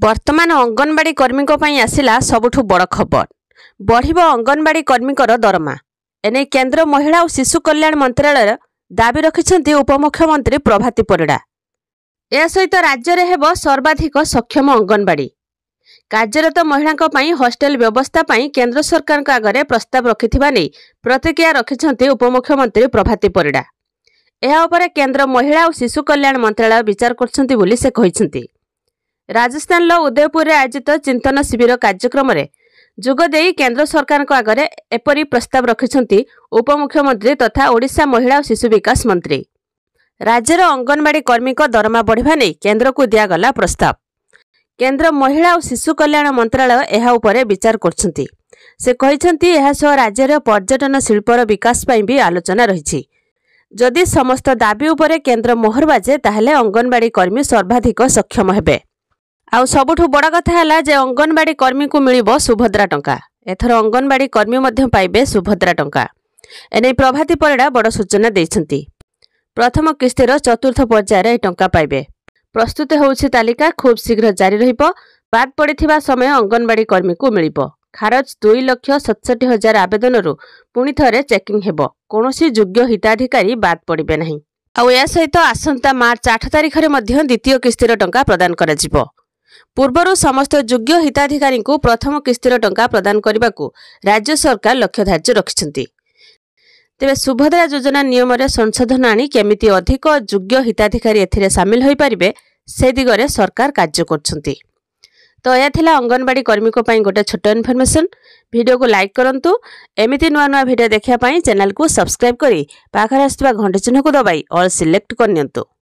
वर्तमान अंगनवाड़ी कर्मी आसला सबुठु बड़ खबर। बढ़िब अंगनवाड़ी कर्मीकर दरमा। एने केंद्र महिला और शिशु कल्याण मंत्रालय दाबी रखिछन्ति उपमुख्यमंत्री प्रभाती परिड़ा। या सहित राज्य में हेब सर्वाधिक सक्षम अंगनवाड़ी। कार्यरत महिलांक पई हॉस्टेल व्यवस्था पई केंद्र सरकार आगे प्रस्ताव रखिथिबा नै प्रतिक्रिया रखिछन्ति उपमुख्यमंत्री प्रभाती परिड़ा। एहा उपरे केंद्र महिला और शिशु कल्याण मंत्रालय विचार करछन्ति बोली से कहिछन्ति। राजस्थान उदयपुर में आयोजित चिंतन शिविर कार्यक्रम में जोगदे केंद्र सरकार आगे एपरी प्रस्ताव रखिछन्ति उपमुख्यमंत्री तथा ओडिशा महिला और शिशु विकास मंत्री। राज्यर अंगनवाड़ी कर्मी दरमा बढ़िबा नै केंद्र को दियागला प्रस्ताव। केंद्र महिला और शिशु कल्याण मंत्रालय एहा उपरे विचार करछन्ति। से कहिछन्ति एहा सह राज्यर पर्यटन शिल्पर विकास पई भी आलोचना रहिछि। जदि समस्त दाबी उपरे केंद्र मोहर बाजे ताहेले अंगनवाड़ी कर्मी सर्वाधिक सक्षम हेबे। आउ सबुठु बड़ कथा है जे अंगनवाड़ी कर्मी को मिलिबो सुभद्रा टंका। एथर अंगनवाड़ी कर्मी मध्य पाइबे सुभद्रा टंका। एने प्रभाती परिड़ा बड़ सूचना दैछन्ति। प्रथम किस्तिर चतुर्थ पर्यायर ए टंका पाइबे। प्रस्तुत होउछि तालिका खूब शीघ्र जारी रहिबो। बाद पड़िथिबा समय अंगनवाड़ी कर्मी को मिलिबो। खारज 2,67,000 आवेदनरु पुणी थरे चेकिंग हेबो। कोनोसी योग्य हिताधिकारी बाद पड़िबे नहीं। आउ या सहित आसंता मार्च 8 तारिख रे मध्य द्वितीय किस्तिर टंका प्रदान कराजिबो। पूर्वरु समस्त योग्य हिताधिकारी को प्रथम किस्तिर टंका प्रदान करने को राज्य सरकार लक्ष्य धार्य रखिछन्ति। तेबे सुभद्रा योजना नियम रे संशोधन आनी केमिति अधिक योग्य हिताधिकारी एथिरे शामिल होई परिबे से दिगरे सरकार कार्य करछन्ति। तो या थिला अंगनवाड़ी कर्मी को पई गोटे छोट इन्फॉर्मेशन। वीडियो को लाइक करंतु। एमिति नुआ नुआ वीडियो देखिया पई चैनल को सब्सक्राइब करी पाखरे आस्थिबा घंटी चिन्ह को दबाई ऑल सिलेक्ट करनियंतु।